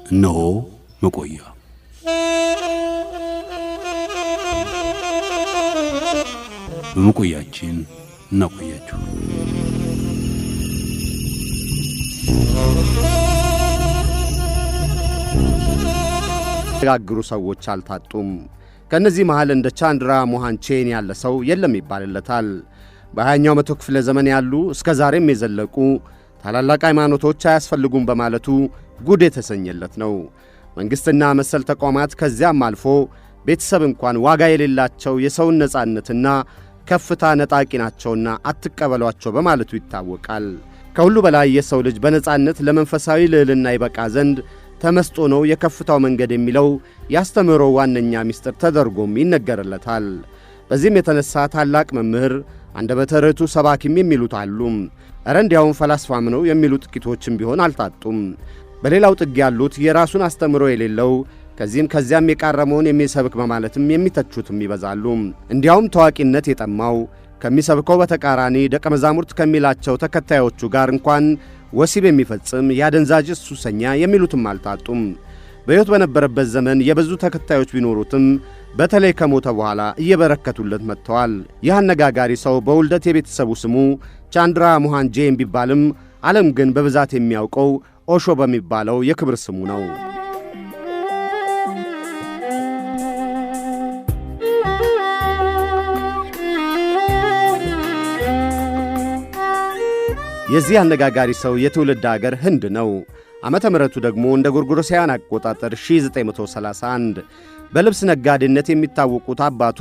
እነሆ መቆያ በመቆያችን እናቆያችሁ። ያጋግሩ ሰዎች አልታጡም። ከነዚህ መሃል እንደ ቻንድራ ሞሃን ቼን ያለ ሰው የለም ይባልለታል። በ20ኛው መቶ ክፍለ ዘመን ያሉ እስከ ዛሬም የዘለቁ ታላላቅ ሃይማኖቶች አያስፈልጉም በማለቱ ጉድ የተሰኘለት ነው። መንግሥትና መሰል ተቋማት ከዚያም አልፎ ቤተሰብ እንኳን ዋጋ የሌላቸው የሰውን ነጻነትና ከፍታ ነጣቂ ናቸውና አትቀበሏቸው በማለቱ ይታወቃል። ከሁሉ በላይ የሰው ልጅ በነጻነት ለመንፈሳዊ ልዕልና ይበቃ ዘንድ ተመስጦ ነው የከፍታው መንገድ የሚለው ያስተምሮ ዋነኛ ምስጢር ተደርጎም ይነገርለታል። በዚህም የተነሳ ታላቅ መምህር፣ አንደበተ ርቱዕ ሰባኪም የሚሉት አሉ። እረ እንዲያውም ፈላስፋም ነው የሚሉ ጥቂቶችም ቢሆን አልታጡም። በሌላው ጥግ ያሉት የራሱን አስተምሮ የሌለው ከዚህም ከዚያም የቃረመውን የሚሰብክ በማለትም የሚተቹትም ይበዛሉ። እንዲያውም ታዋቂነት የጠማው ከሚሰብከው በተቃራኒ ደቀ መዛሙርት ከሚላቸው ተከታዮቹ ጋር እንኳን ወሲብ የሚፈጽም ያደንዛዥ ሱሰኛ የሚሉትም አልታጡም። በሕይወት በነበረበት ዘመን የበዙ ተከታዮች ቢኖሩትም በተለይ ከሞተ በኋላ እየበረከቱለት መጥተዋል። ይህ አነጋጋሪ ሰው በውልደት የቤተሰቡ ስሙ ቻንድራ ሞሃን ቼን ቢባልም ዓለም ግን በብዛት የሚያውቀው ኦሾ በሚባለው የክብር ስሙ ነው። የዚህ አነጋጋሪ ሰው የትውልድ አገር ህንድ ነው። ዓመተ ምሕረቱ ደግሞ እንደ ጎርጎሮሳውያን አቆጣጠር 1931። በልብስ ነጋዴነት የሚታወቁት አባቱ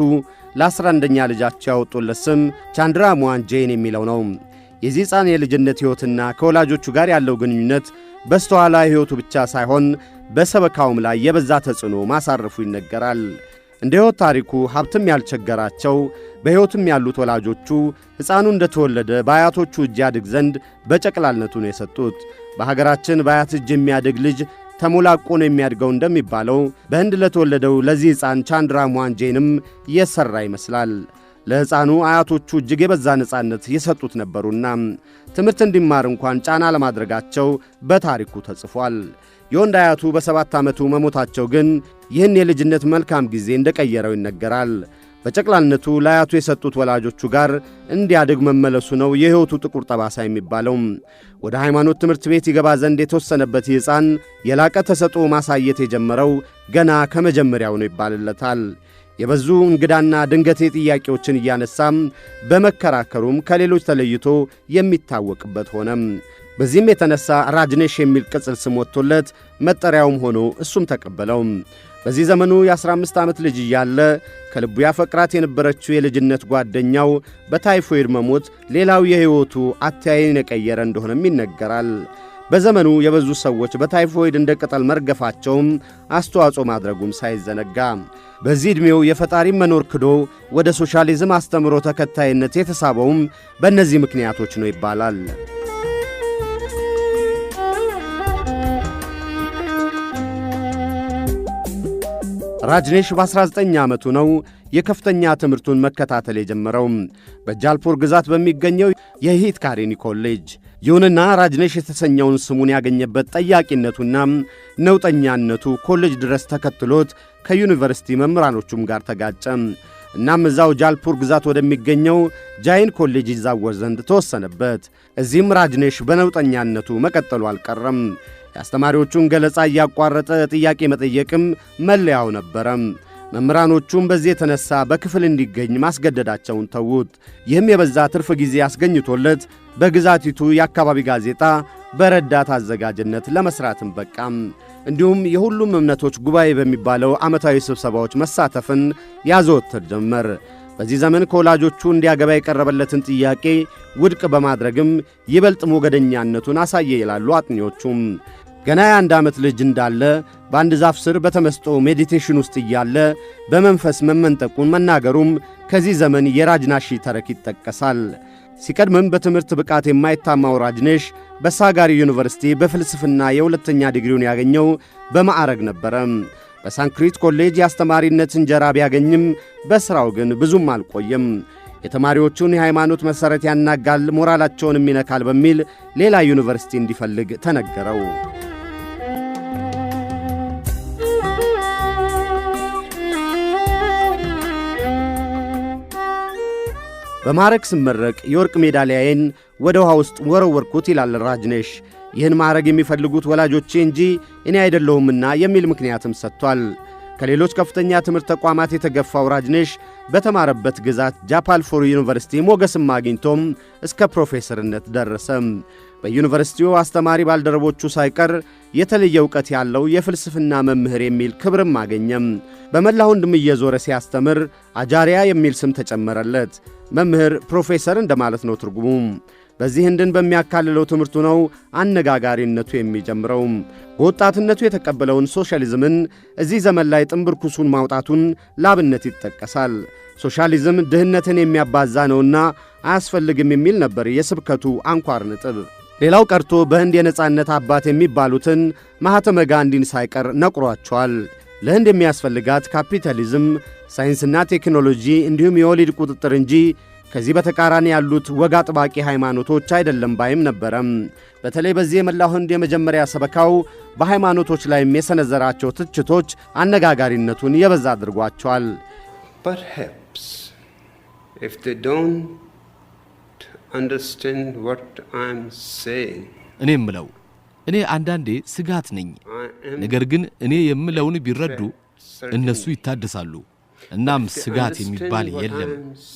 ለ11ኛ ልጃቸው ያወጡለት ስም ቻንድራ ሞሃን ቼን የሚለው ነው። የዚህ ሕፃን የልጅነት ሕይወትና ከወላጆቹ ጋር ያለው ግንኙነት በስተኋላ ሕይወቱ ብቻ ሳይሆን በሰበካውም ላይ የበዛ ተጽዕኖ ማሳረፉ ይነገራል። እንደ ሕይወት ታሪኩ ሀብትም ያልቸገራቸው በሕይወትም ያሉት ወላጆቹ ሕፃኑ እንደተወለደ በአያቶቹ እጅ ያድግ ዘንድ በጨቅላልነቱ ነው የሰጡት። በሀገራችን በአያት እጅ የሚያድግ ልጅ ተሞላቆ ነው የሚያድገው እንደሚባለው በህንድ ለተወለደው ለዚህ ሕፃን ቻንድራ ሞሃን ቼንም እየሠራ ይመስላል። ለሕፃኑ አያቶቹ እጅግ የበዛ ነጻነት የሰጡት ነበሩና ትምህርት እንዲማር እንኳን ጫና ለማድረጋቸው በታሪኩ ተጽፏል። የወንድ አያቱ በ7 ዓመቱ መሞታቸው ግን ይህን የልጅነት መልካም ጊዜ እንደቀየረው ይነገራል። በጨቅላነቱ ለአያቱ የሰጡት ወላጆቹ ጋር እንዲያድግ መመለሱ ነው የሕይወቱ ጥቁር ጠባሳ የሚባለው። ወደ ሃይማኖት ትምህርት ቤት ይገባ ዘንድ የተወሰነበት ሕፃን የላቀ ተሰጥኦ ማሳየት የጀመረው ገና ከመጀመሪያው ነው ይባልለታል። የበዙ እንግዳና ድንገቴ ጥያቄዎችን እያነሳም በመከራከሩም ከሌሎች ተለይቶ የሚታወቅበት ሆነም። በዚህም የተነሳ ራጅኔሽ የሚል ቅጽል ስም ወጥቶለት መጠሪያውም ሆኖ እሱም ተቀበለው። በዚህ ዘመኑ የ15 ዓመት ልጅ እያለ ከልቡ ያፈቅራት የነበረችው የልጅነት ጓደኛው በታይፎይድ መሞት ሌላው የሕይወቱ አተያይን የቀየረ እንደሆነም ይነገራል። በዘመኑ የበዙ ሰዎች በታይፎይድ እንደ ቅጠል መርገፋቸውም አስተዋጽኦ ማድረጉም ሳይዘነጋ በዚህ ዕድሜው የፈጣሪ መኖር ክዶ ወደ ሶሻሊዝም አስተምሮ ተከታይነት የተሳበውም በእነዚህ ምክንያቶች ነው ይባላል። ራጅኔሽ በ19 ዓመቱ ነው የከፍተኛ ትምህርቱን መከታተል የጀመረው በጃልፑር ግዛት በሚገኘው የሂትካሪኒ ኮሌጅ። ይሁንና ራጅኔሽ የተሰኘውን ስሙን ያገኘበት ጠያቂነቱና ነውጠኛነቱ ኮሌጅ ድረስ ተከትሎት ከዩኒቨርሲቲ መምህራኖቹም ጋር ተጋጨ። እናም እዛው ጃልፑር ግዛት ወደሚገኘው ጃይን ኮሌጅ ይዛወር ዘንድ ተወሰነበት። እዚህም ራጅኔሽ በነውጠኛነቱ መቀጠሉ አልቀረም። የአስተማሪዎቹን ገለጻ እያቋረጠ ጥያቄ መጠየቅም መለያው ነበረ። መምህራኖቹም በዚህ የተነሳ በክፍል እንዲገኝ ማስገደዳቸውን ተዉት። ይህም የበዛ ትርፍ ጊዜ አስገኝቶለት በግዛቲቱ የአካባቢ ጋዜጣ በረዳት አዘጋጅነት ለመሥራትም በቃም። እንዲሁም የሁሉም እምነቶች ጉባኤ በሚባለው ዓመታዊ ስብሰባዎች መሳተፍን ያዘወትር ጀመር። በዚህ ዘመን ከወላጆቹ እንዲያገባ የቀረበለትን ጥያቄ ውድቅ በማድረግም ይበልጥ ሞገደኛነቱን አሳየ ይላሉ አጥኚዎቹም። ገና የ1 ዓመት ልጅ እንዳለ በአንድ ዛፍ ስር በተመስጦ ሜዲቴሽን ውስጥ እያለ በመንፈስ መመንጠቁን መናገሩም ከዚህ ዘመን የራጅናሺ ተረክ ይጠቀሳል። ሲቀድምም በትምህርት ብቃት የማይታማው ራጅኔሽ በሳጋሪ ዩኒቨርሲቲ በፍልስፍና የሁለተኛ ዲግሪውን ያገኘው በማዕረግ ነበረ። በሳንክሪት ኮሌጅ የአስተማሪነት እንጀራ ቢያገኝም በሥራው ግን ብዙም አልቆየም። የተማሪዎቹን የሃይማኖት መሠረት ያናጋል፣ ሞራላቸውንም ይነካል በሚል ሌላ ዩኒቨርሲቲ እንዲፈልግ ተነገረው። በማዕረግ ስመረቅ የወርቅ ሜዳሊያዬን ወደ ውሃ ውስጥ ወረወርኩት ይላል ራጅኔሽ። ይህን ማዕረግ የሚፈልጉት ወላጆቼ እንጂ እኔ አይደለሁምና የሚል ምክንያትም ሰጥቷል። ከሌሎች ከፍተኛ ትምህርት ተቋማት የተገፋው ራጅኔሽ በተማረበት ግዛት ጃፓልፎር ዩኒቨርሲቲ ሞገስም አግኝቶም እስከ ፕሮፌሰርነት ደረሰ። በዩኒቨርሲቲው አስተማሪ ባልደረቦቹ ሳይቀር የተለየ ዕውቀት ያለው የፍልስፍና መምህር የሚል ክብርም አገኘም። በመላው ህንድም እየዞረ ሲያስተምር አጃሪያ የሚል ስም ተጨመረለት። መምህር ፕሮፌሰር እንደማለት ነው ትርጉሙ። በዚህ ህንድን በሚያካልለው ትምህርቱ ነው አነጋጋሪነቱ የሚጀምረው። በወጣትነቱ የተቀበለውን ሶሻሊዝምን እዚህ ዘመን ላይ ጥንብርኩሱን ማውጣቱን ላብነት ይጠቀሳል። ሶሻሊዝም ድህነትን የሚያባዛ ነውና አያስፈልግም የሚል ነበር የስብከቱ አንኳር ነጥብ። ሌላው ቀርቶ በህንድ የነጻነት አባት የሚባሉትን ማህተመ ጋንዲን ሳይቀር ነቅሯቸዋል። ለህንድ የሚያስፈልጋት ካፒታሊዝም፣ ሳይንስና ቴክኖሎጂ እንዲሁም የወሊድ ቁጥጥር እንጂ ከዚህ በተቃራኒ ያሉት ወግ አጥባቂ ሃይማኖቶች አይደለም ባይም ነበረም። በተለይ በዚህ የመላው ህንድ የመጀመሪያ ሰበካው በሃይማኖቶች ላይም የሰነዘራቸው ትችቶች አነጋጋሪነቱን የበዛ አድርጓቸዋል። Perhaps if they don't understand what I'm saying, እኔ አንዳንዴ ስጋት ነኝ። ነገር ግን እኔ የምለውን ቢረዱ እነሱ ይታደሳሉ። እናም ስጋት የሚባል የለም።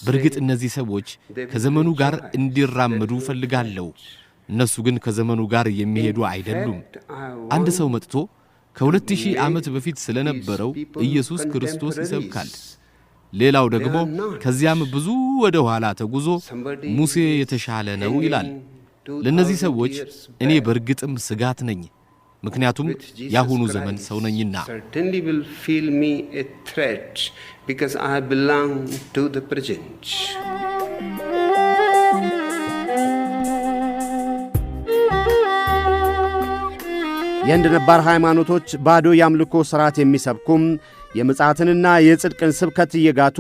በርግጥ እነዚህ ሰዎች ከዘመኑ ጋር እንዲራመዱ ፈልጋለሁ። እነሱ ግን ከዘመኑ ጋር የሚሄዱ አይደሉም። አንድ ሰው መጥቶ ከ2000 ዓመት በፊት ስለነበረው ኢየሱስ ክርስቶስ ይሰብካል። ሌላው ደግሞ ከዚያም ብዙ ወደ ኋላ ተጉዞ ሙሴ የተሻለ ነው ይላል። ለነዚህ ሰዎች እኔ በርግጥም ስጋት ነኝ። ምክንያቱም ያሁኑ ዘመን ሰው ነኝና። certainly will feel me a threat because I belong to the present. የህንድ ነባር ሃይማኖቶች ባዶ የአምልኮ ሥርዓት የሚሰብኩም የምጽአትንና የጽድቅን ስብከት እየጋቱ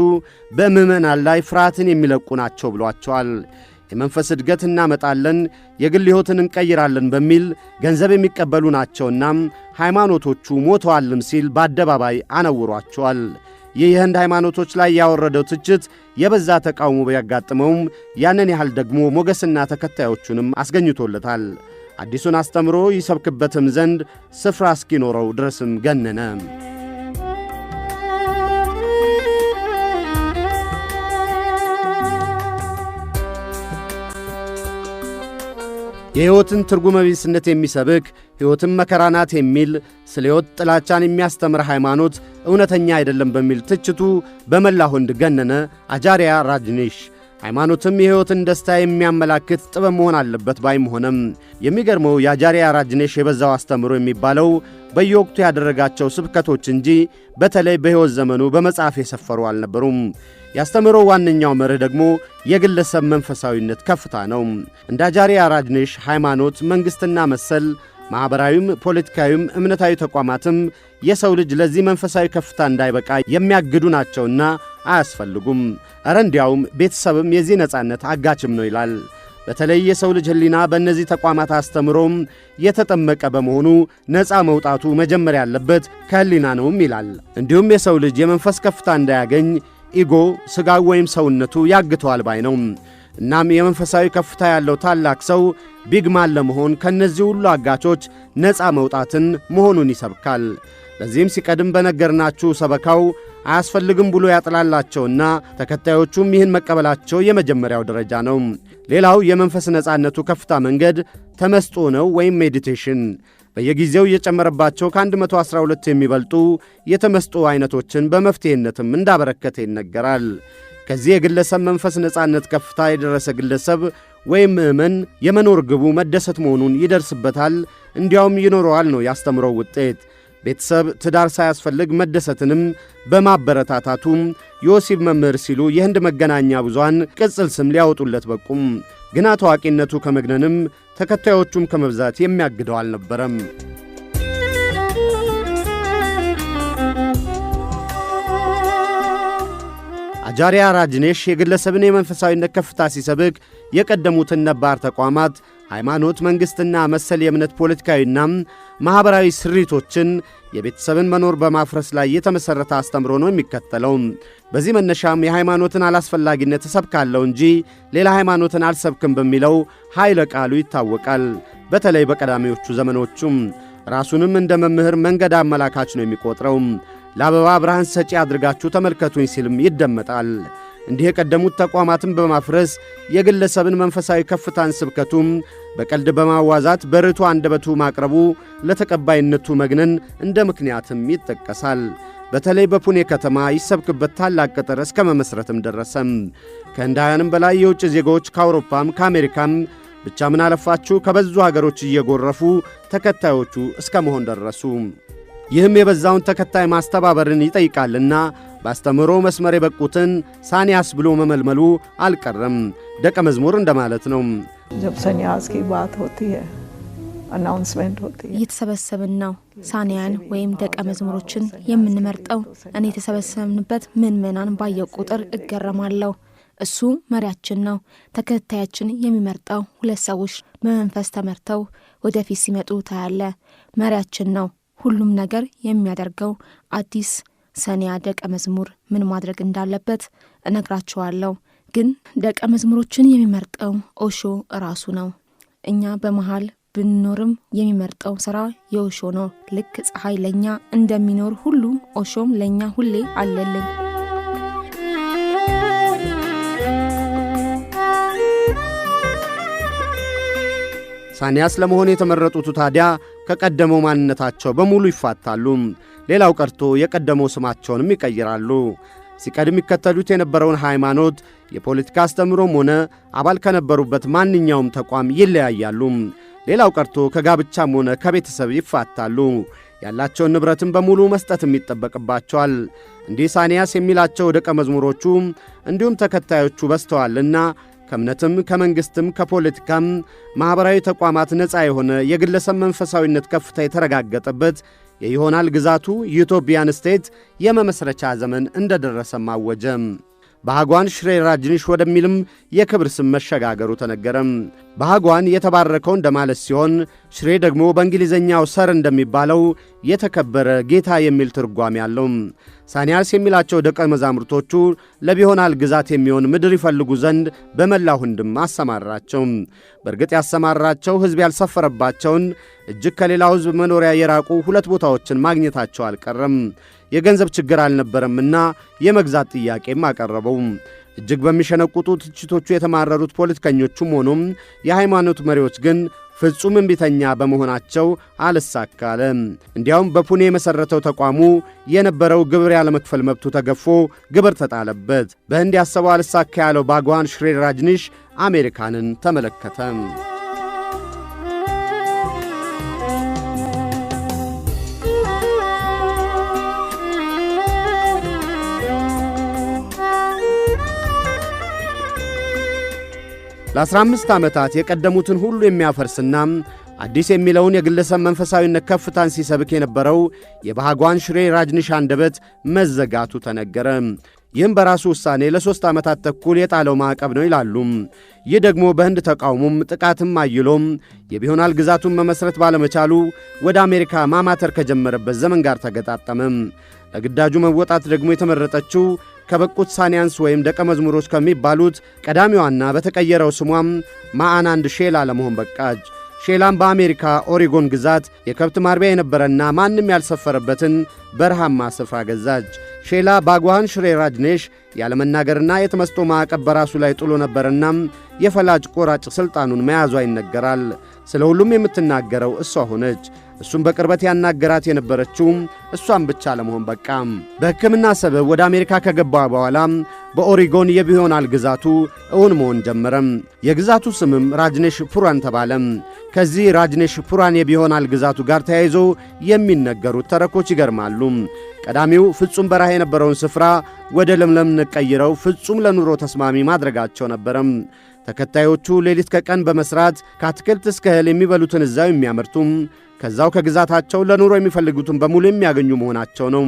በምዕመናን ላይ ፍርሃትን የሚለቁ ናቸው ብሏቸዋል። የመንፈስ እድገት እናመጣለን፣ የግል ሕይወትን እንቀይራለን በሚል ገንዘብ የሚቀበሉ ናቸውና ሃይማኖቶቹ ሞተዋልም ሲል በአደባባይ አነውሯቸዋል። ይህ የህንድ ሃይማኖቶች ላይ ያወረደው ትችት የበዛ ተቃውሞ ቢያጋጥመውም ያንን ያህል ደግሞ ሞገስና ተከታዮቹንም አስገኝቶለታል። አዲሱን አስተምሮ ይሰብክበትም ዘንድ ስፍራ እስኪኖረው ድረስም ገነነ። የሕይወትን ትርጉመ ቢስነት የሚሰብክ ሕይወትን መከራ ናት የሚል ስለ ሕይወት ጥላቻን የሚያስተምር ሃይማኖት እውነተኛ አይደለም በሚል ትችቱ በመላው ህንድ ገነነ። አጃሪያ ራጅኔሽ ሃይማኖትም የሕይወትን ደስታ የሚያመላክት ጥበብ መሆን አለበት ባይም ሆነም የሚገርመው የአጃሪያ ራጅኔሽ የበዛው አስተምሮ የሚባለው በየወቅቱ ያደረጋቸው ስብከቶች እንጂ በተለይ በሕይወት ዘመኑ በመጽሐፍ የሰፈሩ አልነበሩም። ያስተምሮ ዋነኛው መርህ ደግሞ የግለሰብ መንፈሳዊነት ከፍታ ነው። እንደ አጃሪያ ራጅኔሽ ሃይማኖት፣ መንግሥትና መሰል ማኅበራዊም ፖለቲካዊም እምነታዊ ተቋማትም የሰው ልጅ ለዚህ መንፈሳዊ ከፍታ እንዳይበቃ የሚያግዱ ናቸውና አያስፈልጉም። እረ እንዲያውም ቤተሰብም የዚህ ነጻነት አጋችም ነው ይላል። በተለይ የሰው ልጅ ሕሊና በእነዚህ ተቋማት አስተምሮም የተጠመቀ በመሆኑ ነፃ መውጣቱ መጀመሪያ ያለበት ከሕሊና ነውም ይላል። እንዲሁም የሰው ልጅ የመንፈስ ከፍታ እንዳያገኝ ኢጎ ሥጋው ወይም ሰውነቱ ያግተዋል ባይ ነው። እናም የመንፈሳዊ ከፍታ ያለው ታላቅ ሰው ቢግማን ለመሆን ከነዚህ ሁሉ አጋቾች ነፃ መውጣትን መሆኑን ይሰብካል። ለዚህም ሲቀድም በነገርናችሁ ሰበካው አያስፈልግም ብሎ ያጥላላቸውና ተከታዮቹም ይህን መቀበላቸው የመጀመሪያው ደረጃ ነው። ሌላው የመንፈስ ነፃነቱ ከፍታ መንገድ ተመስጦ ነው ወይም ሜዲቴሽን። በየጊዜው እየጨመረባቸው ከ112 የሚበልጡ የተመስጦ አይነቶችን በመፍትሄነትም እንዳበረከተ ይነገራል። ከዚህ የግለሰብ መንፈስ ነፃነት ከፍታ የደረሰ ግለሰብ ወይም ምእመን የመኖር ግቡ መደሰት መሆኑን ይደርስበታል፣ እንዲያውም ይኖረዋል ነው ያስተምረው ውጤት። ቤተሰብ ትዳር ሳያስፈልግ መደሰትንም በማበረታታቱም ዮሴፍ መምህር ሲሉ የህንድ መገናኛ ብዙሃን ቅጽል ስም ሊያወጡለት በቁም። ግና ታዋቂነቱ ከመግነንም ተከታዮቹም ከመብዛት የሚያግደው አልነበረም። አቻርያ ራጅኔሽ የግለሰብን የመንፈሳዊነት ከፍታ ሲሰብክ የቀደሙትን ነባር ተቋማት ሃይማኖት፣ መንግሥትና መሰል የእምነት ፖለቲካዊና ማኅበራዊ ስሪቶችን የቤተሰብን መኖር በማፍረስ ላይ የተመሠረተ አስተምሮ ነው የሚከተለው። በዚህ መነሻም የሃይማኖትን አላስፈላጊነት እሰብካለሁ እንጂ ሌላ ሃይማኖትን አልሰብክም በሚለው ኃይለ ቃሉ ይታወቃል። በተለይ በቀዳሚዎቹ ዘመኖቹም ራሱንም እንደ መምህር መንገድ አመላካች ነው የሚቆጥረው። ለአበባ ብርሃን ሰጪ አድርጋችሁ ተመልከቱኝ ሲልም ይደመጣል። እንዲህ የቀደሙት ተቋማትን በማፍረስ የግለሰብን መንፈሳዊ ከፍታን ስብከቱም በቀልድ በማዋዛት በርቱ አንደበቱ ማቅረቡ ለተቀባይነቱ መግነን እንደ ምክንያትም ይጠቀሳል። በተለይ በፑኔ ከተማ ይሰብክበት ታላቅ ቅጥር እስከ መመስረትም ደረሰም። ከህንዳውያንም በላይ የውጭ ዜጎች ከአውሮፓም ከአሜሪካም ብቻ ምን አለፋችሁ ከበዙ ሀገሮች እየጎረፉ ተከታዮቹ እስከ መሆን ደረሱ። ይህም የበዛውን ተከታይ ማስተባበርን ይጠይቃልና ባስተምሮ መስመር የበቁትን ሳንያስ ብሎ መመልመሉ አልቀረም። ደቀ መዝሙር እንደማለት ነው። जब संन्यास की बात होती है अनाउंसमेंट होती है እየተሰበሰብን ነው ሳንያን ወይም ደቀ መዝሙሮችን የምንመርጠው። እኔ የተሰበሰብንበት ምዕመናን ባየው ቁጥር እገረማለሁ። እሱ መሪያችን ነው። ተከታያችን የሚመርጠው ሁለት ሰዎች በመንፈስ ተመርተው ወደፊት ሲመጡ ታያለ። መሪያችን ነው። ሁሉም ነገር የሚያደርገው አዲስ ሰንያ ደቀ መዝሙር ምን ማድረግ እንዳለበት እነግራቸዋለሁ። ግን ደቀ መዝሙሮችን የሚመርጠው ኦሾ ራሱ ነው። እኛ በመሃል ብንኖርም የሚመርጠው ሥራ የኦሾ ነው። ልክ ፀሐይ ለኛ እንደሚኖር ሁሉ ኦሾም ለኛ ሁሌ አለልን። ሳንያስ ለመሆን የተመረጡት ታዲያ ከቀደመው ማንነታቸው በሙሉ ይፋታሉ። ሌላው ቀርቶ የቀደመው ስማቸውንም ይቀይራሉ። ሲቀድም ይከተሉት የነበረውን ሃይማኖት፣ የፖለቲካ አስተምሮም ሆነ አባል ከነበሩበት ማንኛውም ተቋም ይለያያሉ። ሌላው ቀርቶ ከጋብቻም ሆነ ከቤተሰብ ይፋታሉ። ያላቸውን ንብረትም በሙሉ መስጠትም ይጠበቅባቸዋል። እንዲህ ሳንያስ የሚላቸው ደቀ መዝሙሮቹ እንዲሁም ተከታዮቹ በስተዋልና ከእምነትም ከመንግሥትም ከፖለቲካም ማኅበራዊ ተቋማት ነፃ የሆነ የግለሰብ መንፈሳዊነት ከፍታ የተረጋገጠበት የይሆናል ግዛቱ ዩቶፒያን ስቴት የመመስረቻ ዘመን እንደደረሰም አወጀ። ባህጓን ሽሬ ራጅኒሽ ወደሚልም የክብር ስም መሸጋገሩ ተነገረም። ባህጓን የተባረከው እንደማለት ሲሆን ሽሬ ደግሞ በእንግሊዘኛው ሰር እንደሚባለው የተከበረ ጌታ የሚል ትርጓሜ አለው። ሳንያስ የሚላቸው ደቀ መዛሙርቶቹ ለቢሆናል ግዛት የሚሆን ምድር ይፈልጉ ዘንድ በመላው ህንድም አሰማራቸው። በእርግጥ ያሰማራቸው ሕዝብ ያልሰፈረባቸውን እጅግ ከሌላው ሕዝብ መኖሪያ የራቁ ሁለት ቦታዎችን ማግኘታቸው አልቀረም። የገንዘብ ችግር አልነበረምና የመግዛት ጥያቄም አቀረበው። እጅግ በሚሸነቁጡ ትችቶቹ የተማረሩት ፖለቲከኞቹም ሆኖም የሃይማኖት መሪዎች ግን ፍጹም እምቢተኛ በመሆናቸው አልሳካለ። እንዲያውም በፑኔ የመሠረተው ተቋሙ የነበረው ግብር ያለመክፈል መብቱ ተገፎ ግብር ተጣለበት። በህንድ ያሰበው አልሳካ ያለው ባግዋን ሽሬ ራጅኒሽ አሜሪካንን ተመለከተ። ለ15 ዓመታት የቀደሙትን ሁሉ የሚያፈርስና አዲስ የሚለውን የግለሰብ መንፈሳዊነት ከፍታን ሲሰብክ የነበረው የባህጓን ሽሬ ራጅኒሽ አንደበት መዘጋቱ ተነገረ። ይህም በራሱ ውሳኔ ለ3 ዓመታት ተኩል የጣለው ማዕቀብ ነው ይላሉ። ይህ ደግሞ በህንድ ተቃውሞም ጥቃትም አይሎም የቢሆናል ግዛቱን መመስረት ባለመቻሉ ወደ አሜሪካ ማማተር ከጀመረበት ዘመን ጋር ተገጣጠመ። ለግዳጁ መወጣት ደግሞ የተመረጠችው ከበቁት ሳንያስ ወይም ደቀ መዝሙሮች ከሚባሉት ቀዳሚዋና በተቀየረው ስሟም ማአናንድ ሼላ ለመሆን በቃች። ሼላም በአሜሪካ ኦሪጎን ግዛት የከብት ማርቢያ የነበረና ማንም ያልሰፈረበትን በረሃማ ስፍራ ገዛች። ሼላ ባግዋን ሽሬ ራጅኒሽ ያለመናገርና የተመስጦ ማዕቀብ በራሱ ላይ ጥሎ ነበርና የፈላጭ ቆራጭ ሥልጣኑን መያዟ ይነገራል። ስለ ሁሉም የምትናገረው እሷ ሆነች። እሱም በቅርበት ያናገራት የነበረችው እሷም ብቻ ለመሆን በቃ። በሕክምና ሰበብ ወደ አሜሪካ ከገባ በኋላ በኦሪጎን የቢሆናል ግዛቱ እውን መሆን ጀመረም። የግዛቱ ስምም ራጅኔሽ ፑራን ተባለ። ከዚህ ራጅኔሽ ፑራን የቢሆናል ግዛቱ ጋር ተያይዞ የሚነገሩት ተረኮች ይገርማሉ። ቀዳሚው ፍጹም በረሃ የነበረውን ስፍራ ወደ ለምለምነት ቀይረው ፍጹም ለኑሮ ተስማሚ ማድረጋቸው ነበረም። ተከታዮቹ ሌሊት ከቀን በመስራት ከአትክልት እስከ እህል የሚበሉትን እዛው የሚያመርቱም ከዛው ከግዛታቸው ለኑሮ የሚፈልጉትን በሙሉ የሚያገኙ መሆናቸው ነው።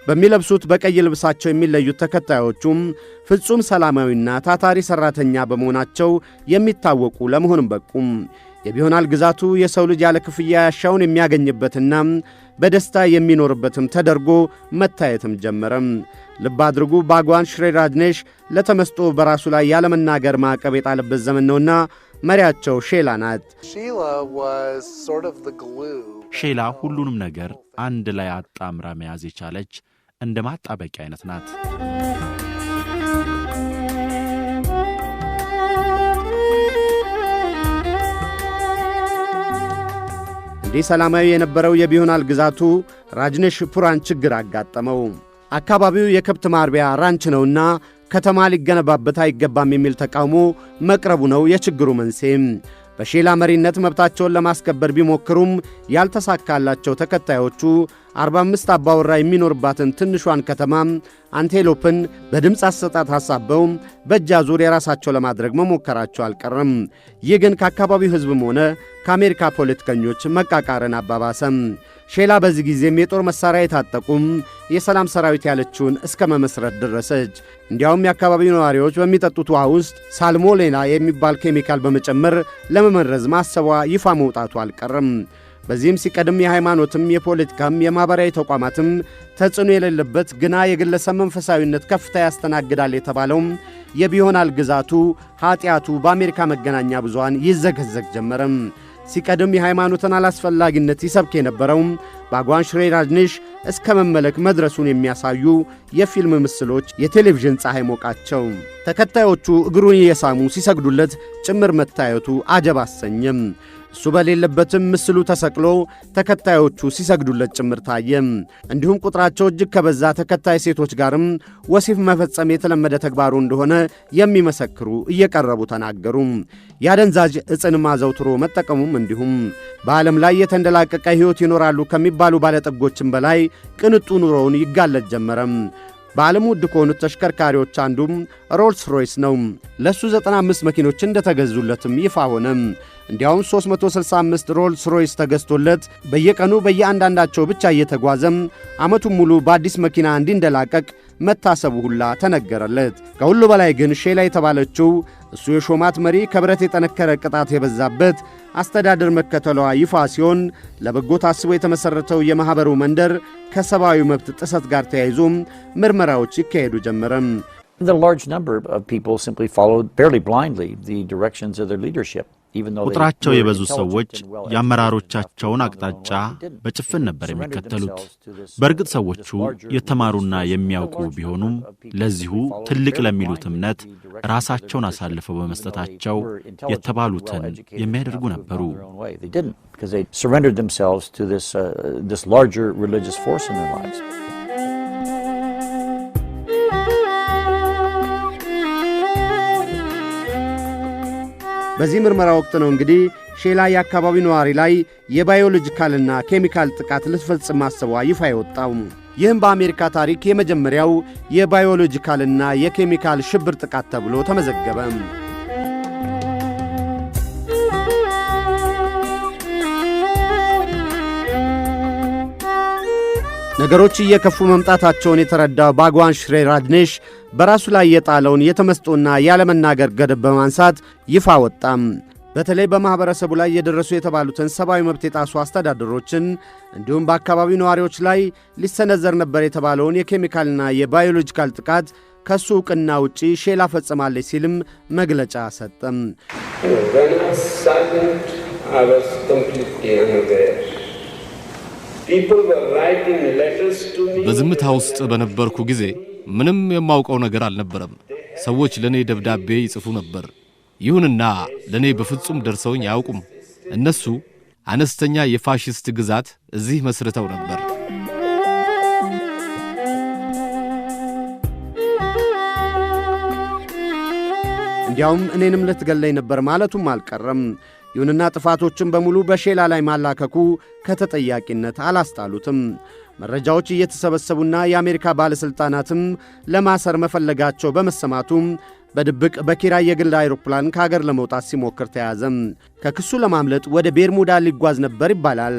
በሚለብሱት በቀይ ልብሳቸው የሚለዩት ተከታዮቹም ፍጹም ሰላማዊና ታታሪ ሠራተኛ በመሆናቸው የሚታወቁ ለመሆንም በቁም። የቢሆናል ግዛቱ የሰው ልጅ ያለ ክፍያ ያሻውን የሚያገኝበትና በደስታ የሚኖርበትም ተደርጎ መታየትም ጀመረም። ልብ አድርጉ፣ ባግዋን ሽሪ ራጅኔሽ ለተመስጦ በራሱ ላይ ያለመናገር ማዕቀብ የጣለበት ዘመን ነውና መሪያቸው ሼላ ናት። ሼላ ሁሉንም ነገር አንድ ላይ አጣምራ መያዝ የቻለች እንደ ማጣበቂያ አይነት ናት። እንዲህ ሰላማዊ የነበረው የቢሆናል ግዛቱ ራጅኔሽ ፑራን ችግር አጋጠመው። አካባቢው የከብት ማርቢያ ራንች ነውና ከተማ ሊገነባበት አይገባም የሚል ተቃውሞ መቅረቡ ነው የችግሩ መንስኤም። በሼላ መሪነት መብታቸውን ለማስከበር ቢሞክሩም ያልተሳካላቸው ተከታዮቹ 45 አባወራ የሚኖርባትን ትንሿን ከተማ አንቴሎፕን በድምፅ አሰጣጥ ሐሳበው በእጅ አዙር የራሳቸው ለማድረግ መሞከራቸው አልቀረም። ይህ ግን ከአካባቢው ሕዝብም ሆነ ከአሜሪካ ፖለቲከኞች መቃቃርን አባባሰም። ሼላ በዚህ ጊዜም የጦር መሣሪያ የታጠቁም የሰላም ሰራዊት ያለችውን እስከ መመስረት ደረሰች። እንዲያውም የአካባቢው ነዋሪዎች በሚጠጡት ውሃ ውስጥ ሳልሞኔላ የሚባል ኬሚካል በመጨመር ለመመረዝ ማሰቧ ይፋ መውጣቱ አልቀረም። በዚህም ሲቀድም የሃይማኖትም የፖለቲካም የማኅበራዊ ተቋማትም ተጽዕኖ የሌለበት ግና የግለሰብ መንፈሳዊነት ከፍታ ያስተናግዳል የተባለውም የቢሆናል ግዛቱ ኀጢአቱ በአሜሪካ መገናኛ ብዙሃን ይዘገዘግ ጀመረም። ሲቀድም የሃይማኖትን አላስፈላጊነት ይሰብክ የነበረውም ባግዋን ሽሪ ራጅኔሽ እስከ መመለክ መድረሱን የሚያሳዩ የፊልም ምስሎች የቴሌቪዥን ፀሐይ ሞቃቸው። ተከታዮቹ እግሩን እየሳሙ ሲሰግዱለት ጭምር መታየቱ አጀብ አሰኘም። እሱ በሌለበትም ምስሉ ተሰቅሎ ተከታዮቹ ሲሰግዱለት ጭምር ታየ። እንዲሁም ቁጥራቸው እጅግ ከበዛ ተከታይ ሴቶች ጋርም ወሲፍ መፈጸም የተለመደ ተግባሩ እንደሆነ የሚመሰክሩ እየቀረቡ ተናገሩ። ያደንዛዥ ዕፅንም አዘውትሮ መጠቀሙም እንዲሁም በዓለም ላይ የተንደላቀቀ ሕይወት ይኖራሉ ከሚባሉ ባለጠጎችም በላይ ቅንጡ ኑሮውን ይጋለጥ ጀመረም። በዓለም ውድ ከሆኑት ተሽከርካሪዎች አንዱም ሮልስ ሮይስ ነው። ለሱ 95 መኪኖች እንደተገዙለትም ይፋ ሆነ። እንዲያውም 365 ሮልስ ሮይስ ተገዝቶለት በየቀኑ በየአንዳንዳቸው ብቻ እየተጓዘም ዓመቱን ሙሉ በአዲስ መኪና እንዲንደላቀቅ መታሰቡ ሁላ ተነገረለት። ከሁሉ በላይ ግን ሼላ የተባለችው እሱ የሾማት መሪ ከብረት የጠነከረ ቅጣት የበዛበት አስተዳደር መከተሏ ይፋ ሲሆን ለበጎ ታስቦ የተመሠረተው የማኅበሩ መንደር ከሰብአዊ መብት ጥሰት ጋር ተያይዞ ምርመራዎች ይካሄዱ ጀመረም። The large number of people simply followed fairly blindly the directions of their leadership. ቁጥራቸው የበዙ ሰዎች የአመራሮቻቸውን አቅጣጫ በጭፍን ነበር የሚከተሉት። በእርግጥ ሰዎቹ የተማሩና የሚያውቁ ቢሆኑም ለዚሁ ትልቅ ለሚሉት እምነት ራሳቸውን አሳልፈው በመስጠታቸው የተባሉትን የሚያደርጉ ነበሩ። በዚህ ምርመራ ወቅት ነው እንግዲህ ሼላ የአካባቢው ነዋሪ ላይ የባዮሎጂካልና ኬሚካል ጥቃት ልትፈጽም ማሰቧ ይፋ የወጣው። ይህም በአሜሪካ ታሪክ የመጀመሪያው የባዮሎጂካልና የኬሚካል ሽብር ጥቃት ተብሎ ተመዘገበ። ነገሮች እየከፉ መምጣታቸውን የተረዳው ባግዋን ሽሪ ራጅኔሽ በራሱ ላይ የጣለውን የተመስጦና ያለመናገር ገደብ በማንሳት ይፋ ወጣም። በተለይ በማኅበረሰቡ ላይ የደረሱ የተባሉትን ሰብአዊ መብት የጣሱ አስተዳደሮችን እንዲሁም በአካባቢው ነዋሪዎች ላይ ሊሰነዘር ነበር የተባለውን የኬሚካልና የባዮሎጂካል ጥቃት ከሱ ዕውቅና ውጪ ሼላ ፈጽማለች ሲልም መግለጫ ሰጠም። በዝምታ ውስጥ በነበርኩ ጊዜ ምንም የማውቀው ነገር አልነበረም። ሰዎች ለኔ ደብዳቤ ይጽፉ ነበር። ይሁንና ለኔ በፍጹም ደርሰውኝ አያውቁም። እነሱ አነስተኛ የፋሺስት ግዛት እዚህ መስርተው ነበር። እንዲያውም እኔንም ልትገለኝ ነበር ማለቱም አልቀረም። ይሁንና ጥፋቶችን በሙሉ በሼላ ላይ ማላከኩ ከተጠያቂነት አላስጣሉትም። መረጃዎች እየተሰበሰቡና የአሜሪካ ባለሥልጣናትም ለማሰር መፈለጋቸው በመሰማቱም በድብቅ በኪራይ የግል አይሮፕላን ከሀገር ለመውጣት ሲሞክር ተያዘ። ከክሱ ለማምለጥ ወደ ቤርሙዳ ሊጓዝ ነበር ይባላል።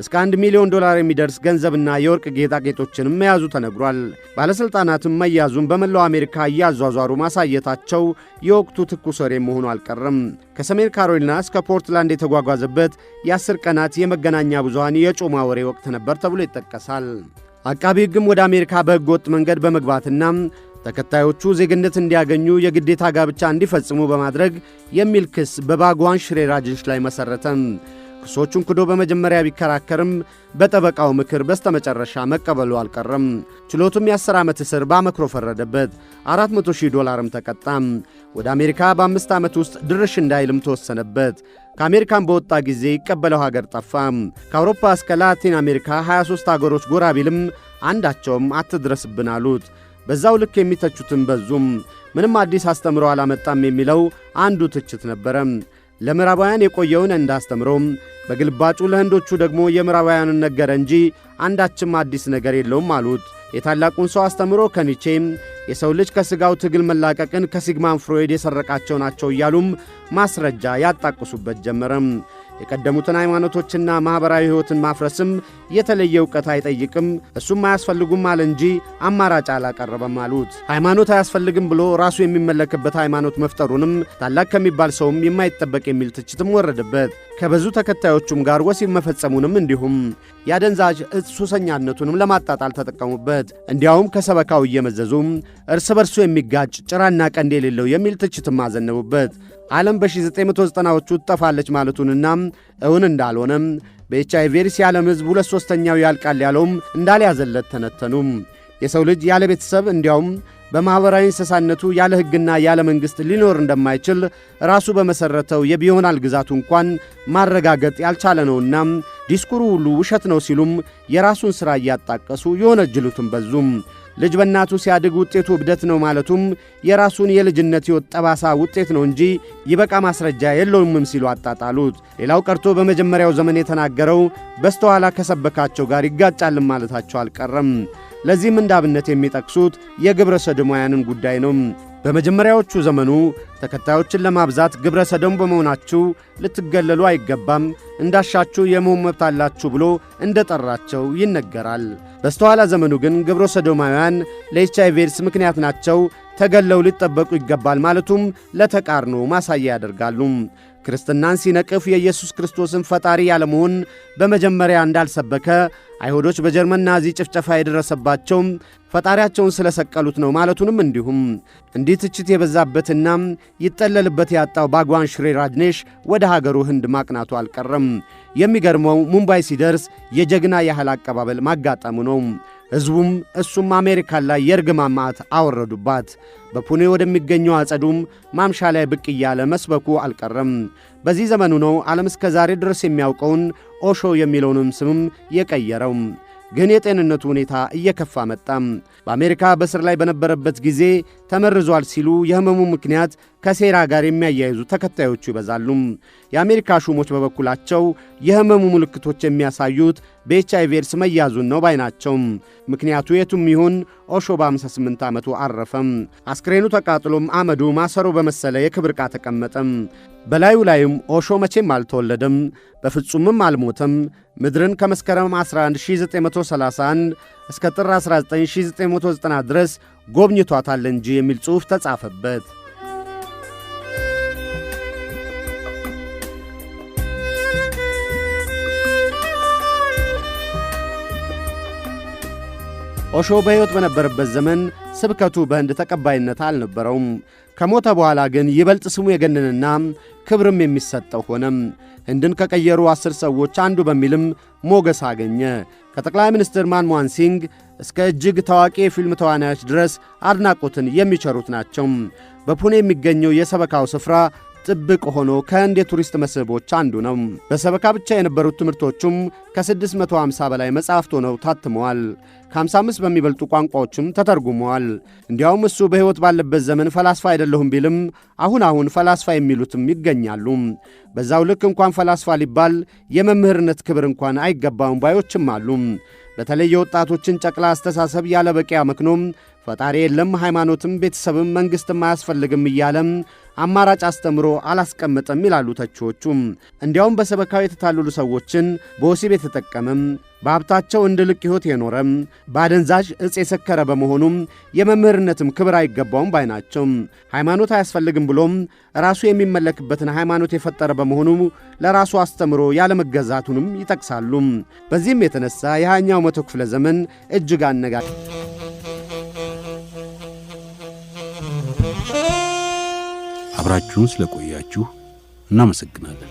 እስከ $1 ሚሊዮን የሚደርስ ገንዘብና የወርቅ ጌጣጌጦችንም መያዙ ተነግሯል። ባለሥልጣናትም መያዙን በመላው አሜሪካ እያዟዟሩ ማሳየታቸው የወቅቱ ትኩስ ወሬ መሆኑ አልቀረም። ከሰሜን ካሮሊና እስከ ፖርትላንድ የተጓጓዘበት የ10 ቀናት የመገናኛ ብዙሃን የጮማ ወሬ ወቅት ነበር ተብሎ ይጠቀሳል። አቃቢ ሕግም ወደ አሜሪካ በሕገ ወጥ መንገድ በመግባትና ተከታዮቹ ዜግነት እንዲያገኙ የግዴታ ጋብቻ እንዲፈጽሙ በማድረግ የሚል ክስ በባጓን ሽሬ ራጅንሽ ላይ መሠረተ። ክሶቹን ክዶ በመጀመሪያ ቢከራከርም በጠበቃው ምክር በስተመጨረሻ መቀበሉ አልቀረም። ችሎቱም የ10 ዓመት እስር በአመክሮ ፈረደበት። $400,000 ተቀጣ። ወደ አሜሪካ በ5 ዓመት ውስጥ ድርሽ እንዳይልም ተወሰነበት። ከአሜሪካን በወጣ ጊዜ ይቀበለው ሀገር ጠፋ። ከአውሮፓ እስከ ላቲን አሜሪካ 23 አገሮች ጎራ ቢልም አንዳቸውም አትድረስብን አሉት። በዛው ልክ የሚተቹትን በዙም። ምንም አዲስ አስተምሮ አላመጣም የሚለው አንዱ ትችት ነበረ። ለምዕራባውያን የቆየውን እንዳስተምሮም በግልባጩ ለህንዶቹ ደግሞ የምዕራባውያንን ነገረ እንጂ አንዳችም አዲስ ነገር የለውም አሉት። የታላቁን ሰው አስተምሮ ከኒቼም የሰው ልጅ ከሥጋው ትግል መላቀቅን ከሲግማንድ ፍሮይድ የሰረቃቸው ናቸው እያሉም ማስረጃ ያጣቅሱበት ጀመረም። የቀደሙትን ሃይማኖቶችና ማኅበራዊ ሕይወትን ማፍረስም የተለየ ዕውቀት አይጠይቅም፣ እሱም አያስፈልጉም አለ እንጂ አማራጭ አላቀረበም አሉት። ሃይማኖት አያስፈልግም ብሎ ራሱ የሚመለክበት ሃይማኖት መፍጠሩንም ታላቅ ከሚባል ሰውም የማይጠበቅ የሚል ትችትም ወረደበት። ከብዙ ተከታዮቹም ጋር ወሲብ መፈጸሙንም እንዲሁም ያደንዛዥ ዕፅ ሱሰኛነቱንም ለማጣጣል ተጠቀሙበት። እንዲያውም ከሰበካው እየመዘዙም እርስ በርሱ የሚጋጭ ጭራና ቀንድ የሌለው የሚል ትችትም አዘነቡበት። ዓለም በ1990ዎቹ ትጠፋለች ማለቱንና እውን እንዳልሆነም በኤችአይቪ ኤድስ የዓለም ሕዝብ 2/3 ያልቃል ያለውም እንዳልያዘለት ተነተኑ። የሰው ልጅ ያለ ቤተሰብ እንዲያውም በማኅበራዊ እንስሳነቱ ያለ ሕግና ያለ መንግሥት ሊኖር እንደማይችል ራሱ በመሠረተው የቢዮናል ግዛቱ እንኳን ማረጋገጥ ያልቻለ ነውና ዲስኩሩ ሁሉ ውሸት ነው ሲሉም የራሱን ሥራ እያጣቀሱ የወነጀሉትን በዙም። ልጅ በእናቱ ሲያድግ ውጤቱ እብደት ነው ማለቱም የራሱን የልጅነት ሕይወት ጠባሳ ውጤት ነው እንጂ ይበቃ ማስረጃ የለውምም ሲሉ አጣጣሉት። ሌላው ቀርቶ በመጀመሪያው ዘመን የተናገረው በስተኋላ ከሰበካቸው ጋር ይጋጫልም ማለታቸው አልቀረም። ለዚህም እንዳብነት የሚጠቅሱት የግብረ ሰዶማውያንን ጉዳይ ነው። በመጀመሪያዎቹ ዘመኑ ተከታዮችን ለማብዛት ግብረ ሰዶም በመሆናችሁ ልትገለሉ አይገባም፣ እንዳሻችሁ የመሆን መብት አላችሁ ብሎ እንደጠራቸው ይነገራል። በስተኋላ ዘመኑ ግን ግብረ ሰዶማውያን ለኤችአይቪ ኤድስ ምክንያት ናቸው፣ ተገለው ሊጠበቁ ይገባል ማለቱም ለተቃርኖ ማሳያ ያደርጋሉ። ክርስትናን ሲነቅፍ የኢየሱስ ክርስቶስን ፈጣሪ ያለመሆን በመጀመሪያ እንዳልሰበከ አይሁዶች በጀርመን ናዚ ጭፍጨፋ የደረሰባቸው ፈጣሪያቸውን ስለሰቀሉት ነው ማለቱንም እንዲሁም እንዲህ ትችት የበዛበትና ይጠለልበት ያጣው ባጓን ሽሬ ራጅኔሽ ወደ ሀገሩ ህንድ ማቅናቱ አልቀረም። የሚገርመው ሙምባይ ሲደርስ የጀግና ያህል አቀባበል ማጋጠሙ ነው። ሕዝቡም እሱም አሜሪካን ላይ የርግማን መዓት አወረዱባት። በፑኔ ወደሚገኘው አጸዱም ማምሻ ላይ ብቅ እያለ መስበኩ አልቀረም። በዚህ ዘመኑ ነው ዓለም እስከ ዛሬ ድረስ የሚያውቀውን ኦሾ የሚለውንም ስምም የቀየረው። ግን የጤንነቱ ሁኔታ እየከፋ መጣም። በአሜሪካ በስር ላይ በነበረበት ጊዜ ተመርዟል ሲሉ የህመሙ ምክንያት ከሴራ ጋር የሚያያይዙ ተከታዮቹ ይበዛሉ። የአሜሪካ ሹሞች በበኩላቸው የህመሙ ምልክቶች የሚያሳዩት በኤችአይቪ ኤድስ መያዙን ነው ባይ ናቸው። ምክንያቱ የቱም ይሁን ኦሾ በ58 ዓመቱ አረፈም። አስክሬኑ ተቃጥሎም አመዱ ማሰሮ በመሰለ የክብር ዕቃ ተቀመጠም። በላዩ ላይም ኦሾ መቼም አልተወለደም፣ በፍጹምም አልሞተም፣ ምድርን ከመስከረም 11 1931 እስከ ጥር 19 1990 ድረስ ጎብኝቷታል እንጂ የሚል ጽሑፍ ተጻፈበት። ኦሾ በሕይወት በነበረበት ዘመን ስብከቱ በህንድ ተቀባይነት አልነበረውም። ከሞተ በኋላ ግን ይበልጥ ስሙ የገነንና ክብርም የሚሰጠው ሆነም። ህንድን ከቀየሩ 10 ሰዎች አንዱ በሚልም ሞገስ አገኘ። ከጠቅላይ ሚኒስትር ማንሞሃን ሲንግ እስከ እጅግ ታዋቂ የፊልም ተዋናዮች ድረስ አድናቆትን የሚቸሩት ናቸው። በፑኔ የሚገኘው የሰበካው ስፍራ ጥብቅ ሆኖ ከህንድ የቱሪስት መስህቦች አንዱ ነው። በሰበካ ብቻ የነበሩት ትምህርቶቹም ከ650 በላይ መጻሕፍት ሆነው ታትመዋል። ከ55 በሚበልጡ ቋንቋዎችም ተተርጉመዋል። እንዲያውም እሱ በሕይወት ባለበት ዘመን ፈላስፋ አይደለሁም ቢልም አሁን ፈላስፋ የሚሉትም ይገኛሉ። በዛው ልክ እንኳን ፈላስፋ ሊባል የመምህርነት ክብር እንኳን አይገባውም ባዮችም አሉ። በተለይ የወጣቶችን ጨቅላ አስተሳሰብ ያለ በቂ አመክኖም ፈጣሪ የለም፣ ሃይማኖትም፣ ቤተሰብም፣ መንግሥትም አያስፈልግም እያለም አማራጭ አስተምሮ አላስቀመጠም ይላሉ ተቺዎቹ። እንዲያውም በሰበካው የተታለሉ ሰዎችን በወሲብ የተጠቀመም፣ በሀብታቸው እንደ ልቅ ሕይወት የኖረም፣ በአደንዛዥ ዕፅ የሰከረ በመሆኑም የመምህርነትም ክብር አይገባውም ባይ ናቸው። ሃይማኖት አያስፈልግም ብሎም ራሱ የሚመለክበትን ሃይማኖት የፈጠረ በመሆኑ ለራሱ አስተምሮ ያለመገዛቱንም ይጠቅሳሉ። በዚህም የተነሳ የ20ኛው መቶ ክፍለ ዘመን እጅግ አነጋጋሪ አብራችሁን ስለቆያችሁ እናመሰግናለን።